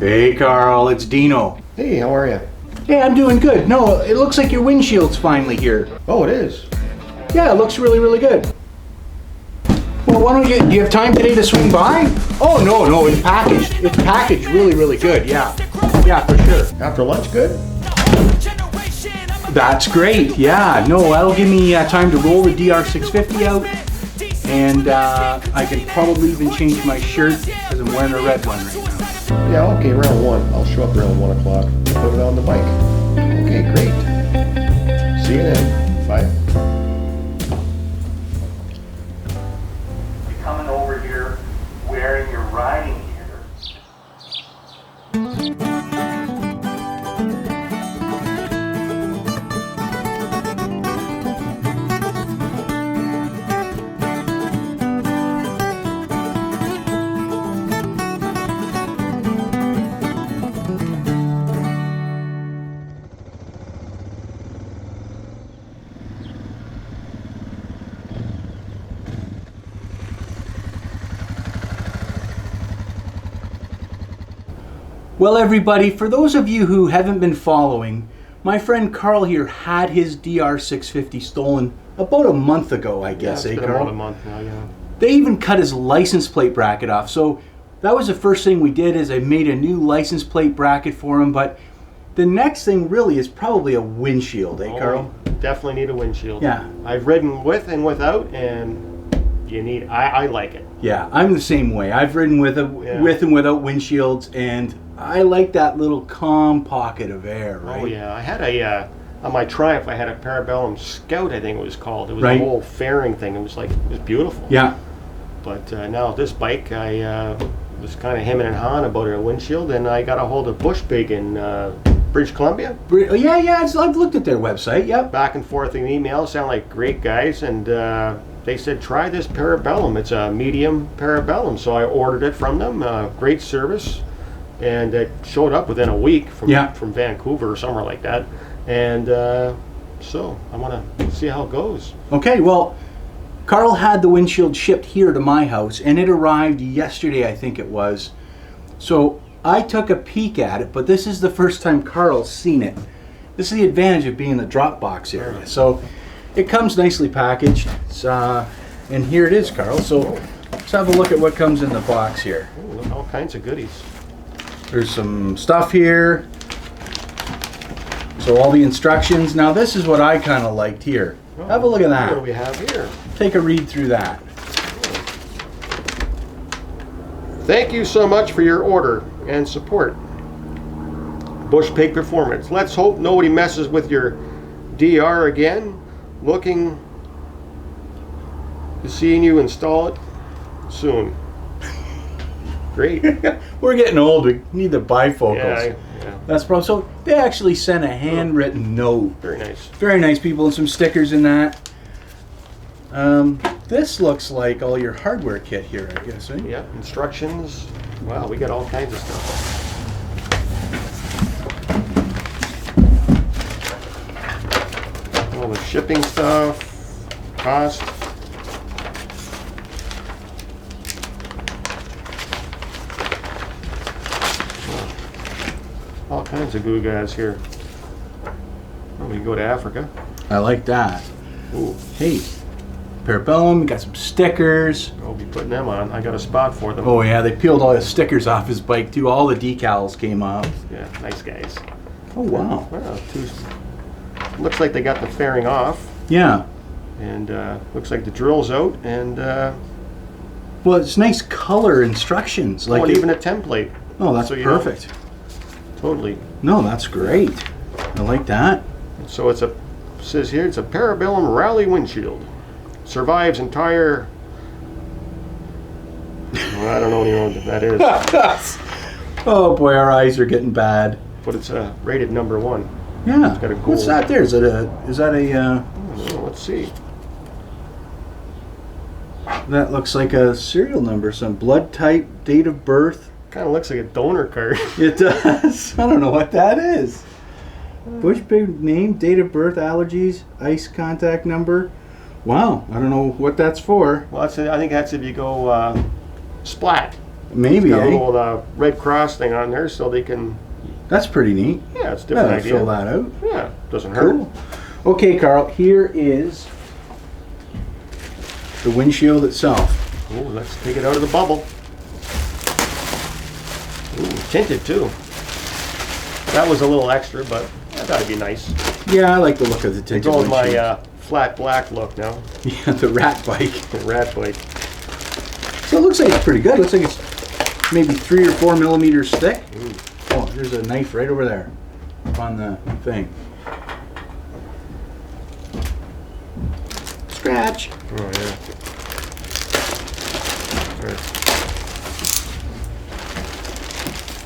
Hey Karl, it's Dino. Hey, how are you? Hey, I'm doing good. No, it looks like your windshield's finally here. Oh, it is? Yeah, it looks really, really good. Well, why don't do you have time today to swing by? Oh, no, it's packaged. It's packaged really, really good, yeah. Yeah, for sure. After lunch, good? That's great, yeah. No, that'll give me time to roll the DR650 out. And I can probably even change my shirt because I'm wearing a red one right now. Yeah, okay, around 1. I'll show up around 1 o'clock. Put it on the bike. Okay, great. See you then. Bye. You're coming over here wearing your riding gear. Well everybody, for those of you who haven't been following, my friend Karl here had his DR650 stolen about a month ago, I guess, yeah, it's been Karl? about a month now, yeah. They even cut his license plate bracket off, so that was the first thing we did is I made a new license plate bracket for him, but the next thing really is probably a windshield, Karl? Definitely need a windshield. Yeah. I've ridden with and without, and I like it. Yeah, I'm the same way. I've ridden with and without windshields, and I like that little calm pocket of air, right? Oh yeah, I had on my Triumph, I had a Parabellum Scout, I think it was called. It was right. a whole fairing thing. It was beautiful. Yeah. But now this bike, I was kind of hemming and hawing about a windshield, and I got a hold of Bushpig in British Columbia. Yeah, I've looked at their website, yep. Back and forth in emails, sound like great guys, and they said, try this Parabellum. It's a medium Parabellum, so I ordered it from them. Great service. And it showed up within a week from Vancouver or somewhere like that. And so I want to see how it goes. Okay, well, Karl had the windshield shipped here to my house, and it arrived yesterday, I think it was. So I took a peek at it, but this is the first time Karl's seen it. This is the advantage of being in the Dropbox area. So it comes nicely packaged, and here it is, Karl. So let's have a look at what comes in the box here. Ooh, look, all kinds of goodies. There's some stuff here. So all the instructions. Now this is what I kind of liked here. Oh, have a look at that. What do we have here? Take a read through that. Thank you so much for your order and support. Bushpig Performance. Let's hope nobody messes with your DR again. Looking to seeing you install it soon. Great. We're getting old. We need the bifocals. Yeah. That's probably so. They actually sent a handwritten note. Very nice. Very nice, people, and some stickers in that. This looks like all your hardware kit here, I guess. Eh? Yeah. Instructions. Wow, we got all kinds of stuff. All the shipping stuff, cost. All kinds of goo guys here. Oh, we can go to Africa. I like that. Ooh. Hey, Parabellum, got some stickers. I'll be putting them on. I got a spot for them. Oh yeah, they peeled all the stickers off his bike too. All the decals came off. Yeah, nice guys. Oh wow. Wow, looks like they got the fairing off. Yeah. And looks like the drill's out, and well, it's nice color instructions. Like even a template. Oh, that's so perfect. Totally. No, that's great. I like that. So it says here it's a Parabellum Rally windshield. Survives entire. Well, I don't know what that is. Oh boy, our eyes are getting bad. But it's rated #1. Yeah. It's got a gold. What's that there? Is that a? Oh, let's see. That looks like a serial number. Some blood type, date of birth. Kind of looks like a donor card. It does. I don't know what that is. Bushpig name, date of birth, allergies, ice contact number. Wow, I don't know what that's for. Well, I think that's if you go splat. Maybe, Got a eh? little red cross thing on there so they can. That's pretty neat. Yeah, it's a different Yeah, idea. fill that out. Yeah, doesn't hurt. Cool. Okay, Karl, here is the windshield itself. Oh, let's take it out of the bubble. Ooh, tinted too. That was a little extra, but I thought it'd be nice. Yeah, I like the look of the tinted Go with windshield. my flat black look now. Yeah, the rat bike. The rat bike. So it looks like it's pretty good. It looks like it's maybe 3 or 4 millimeters thick. Oh, there's a knife right over there on the thing. Scratch. Oh yeah.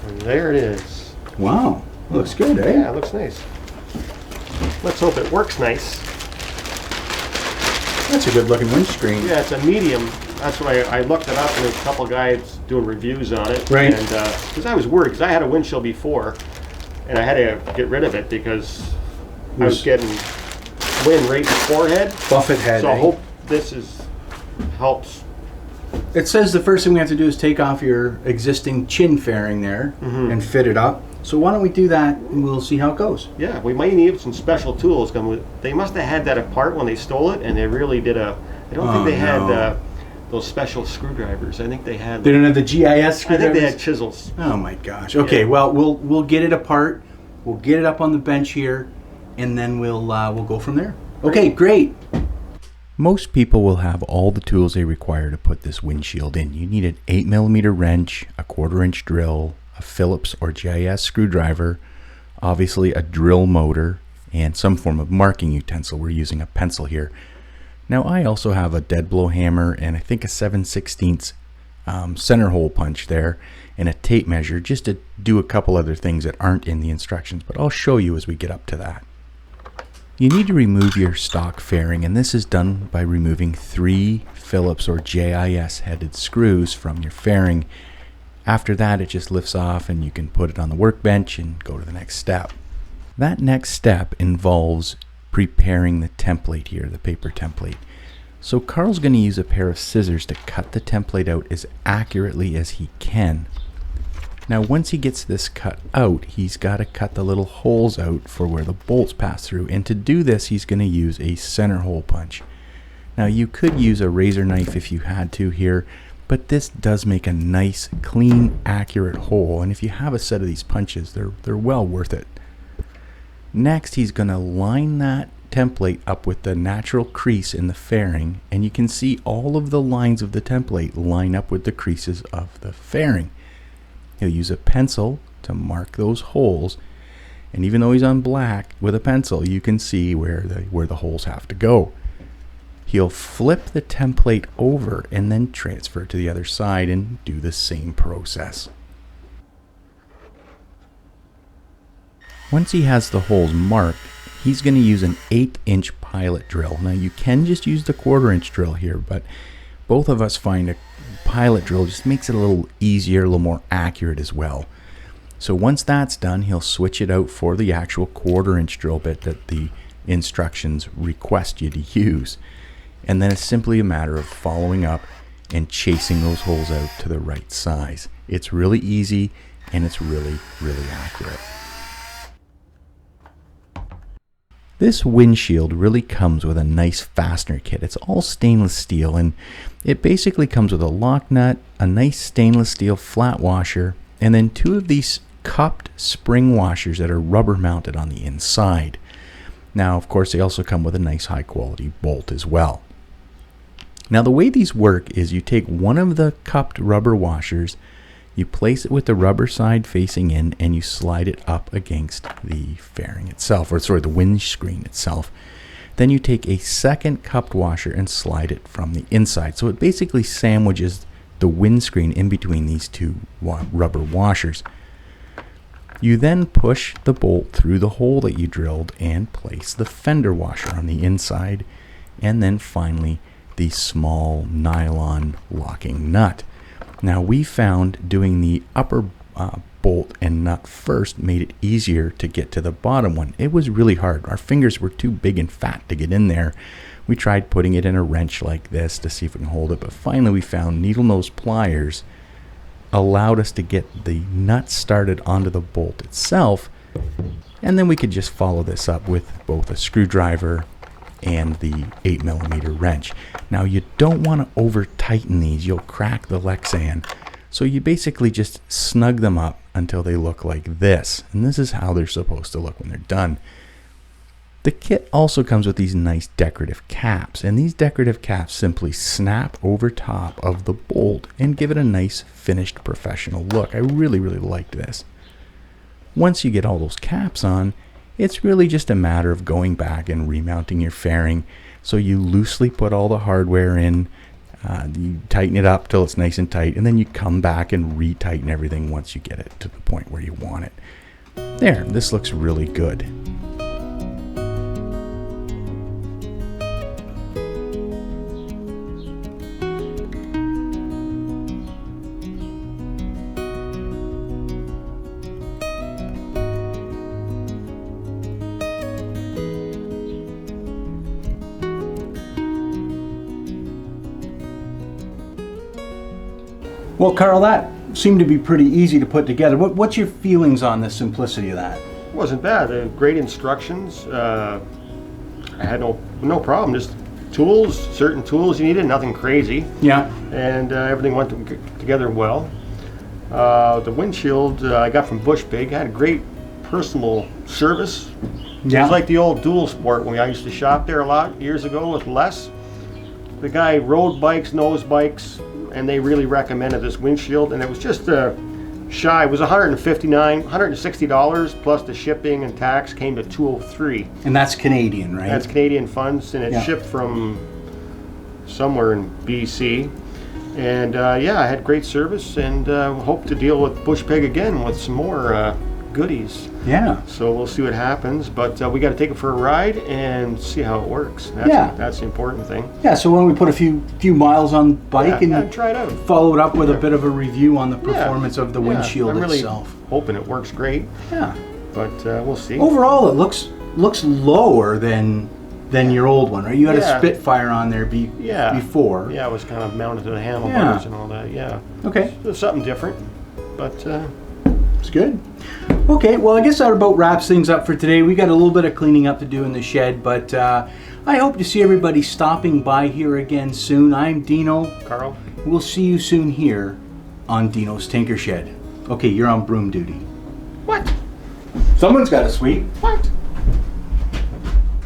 And there it is. Wow, looks good, eh? Yeah, it looks nice. Let's hope it works nice. That's a good looking windscreen. Yeah, it's a medium. That's what I looked it up, and there's a couple guys doing reviews on it. Right. And because I was worried, because I had a windshield before, and I had to get rid of it because I was getting wind right in the forehead. Buffet head. So I eh? hope this helps. It says the first thing we have to do is take off your existing chin fairing there and fit it up. So why don't we do that and we'll see how it goes. Yeah, we might need some special tools. They must have had that apart when they stole it, and they really did a. I don't think they had those special screwdrivers. I think they had. They don't have the GIS screwdrivers? I think they had chisels. Oh my gosh. Okay, Yeah. well we'll get it apart. We'll get it up on the bench here, and then we'll go from there. Okay, great. Most people will have all the tools they require to put this windshield in. You need an 8mm wrench, a 1/4-inch drill, a Phillips or GIS screwdriver, obviously a drill motor, and some form of marking utensil. We're using a pencil here. Now I also have a dead blow hammer and I think a 7/16 center hole punch there and a tape measure just to do a couple other things that aren't in the instructions, but I'll show you as we get up to that. You need to remove your stock fairing, and this is done by removing 3 Phillips or JIS headed screws from your fairing. After that, it just lifts off and you can put it on the workbench and go to the next step. That next step involves preparing the template here, the paper template. So Karl's going to use a pair of scissors to cut the template out as accurately as he can. Now once he gets this cut out, he's got to cut the little holes out for where the bolts pass through, and to do this he's going to use a center hole punch. Now you could use a razor knife if you had to here, but this does make a nice, clean, accurate hole, and if you have a set of these punches, they're well worth it. Next he's going to line that template up with the natural crease in the fairing, and you can see all of the lines of the template line up with the creases of the fairing. He'll use a pencil to mark those holes, and even though he's on black with a pencil, you can see where the holes have to go. He'll flip the template over and then transfer it to the other side and do the same process. Once he has the holes marked, he's going to use an 1/8-inch pilot drill. Now you can just use the 1/4-inch drill here, but both of us find a pilot drill just makes it a little easier, a little more accurate as well. So once that's done, he'll switch it out for the actual 1/4-inch drill bit that the instructions request you to use. And then it's simply a matter of following up and chasing those holes out to the right size. It's really easy and it's really, really accurate. This windshield really comes with a nice fastener kit. It's all stainless steel, and it basically comes with a lock nut, a nice stainless steel flat washer, and then 2 of these cupped spring washers that are rubber mounted on the inside. Now, of course, they also come with a nice high quality bolt as well. Now, the way these work is you take one of the cupped rubber washers, you place it with the rubber side facing in, and you slide it up against the fairing itself, or sorry, the windscreen itself. Then you take a second cupped washer and slide it from the inside. So it basically sandwiches the windscreen in between these 2 rubber washers. You then push the bolt through the hole that you drilled and place the fender washer on the inside, and then finally the small nylon locking nut. Now we found doing the upper bolt and nut first made it easier to get to the bottom one. It was really hard. Our fingers were too big and fat to get in there. We tried putting it in a wrench like this to see if we can hold it, but finally we found needle nose pliers allowed us to get the nuts started onto the bolt itself, and then we could just follow this up with both a screwdriver and the 8mm wrench. Now you don't want to over tighten these, you'll crack the Lexan. So you basically just snug them up until they look like this. And this is how they're supposed to look when they're done. The kit also comes with these nice decorative caps, and these decorative caps simply snap over top of the bolt and give it a nice finished professional look. I really liked this. Once you get all those caps on, it's really just a matter of going back and remounting your fairing. So you loosely put all the hardware in, you tighten it up till it's nice and tight, and then you come back and retighten everything once you get it to the point where you want it. There, this looks really good. Well, Karl, that seemed to be pretty easy to put together. What's your feelings on the simplicity of that? It wasn't bad. Great instructions. I had no problem. Just tools, certain tools you needed, nothing crazy. Yeah. And everything went together well. The windshield I got from Bushpig had great personal service. Yeah. It's like the old Dual Sport when I used to shop there a lot years ago with Les. The guy rode bikes, knows bikes, and they really recommended this windshield, and it was just shy. It was $160 plus the shipping and tax came to $203. And that's Canadian, right? That's Canadian funds, and it Yeah. shipped from somewhere in BC. And yeah, I had great service, and hope to deal with Bushpig again with some more goodies. Yeah. So we'll see what happens, but we got to take it for a ride and see how it works. That's the important thing. Yeah, so why don't we put a few miles on bike and try it out. follow it up with a bit of a review on the performance of the windshield I'm really itself. hoping it works great, Yeah. but we'll see. Overall, it looks lower than your old one, right? You had a Yeah. Spitfire on there before. Yeah, it was kind of mounted to the handlebars and all that. Yeah. Okay. So something different, but It's good. Okay, well, I guess that about wraps things up for today. We got a little bit of cleaning up to do in the shed, but I hope to see everybody stopping by here again soon. I'm Dino. Karl. We'll see you soon here on Dino's Tinker Shed. Okay, you're on broom duty. What? Someone's got to sweep. What?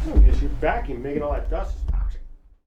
Oh, because you're vacuum making all that dust.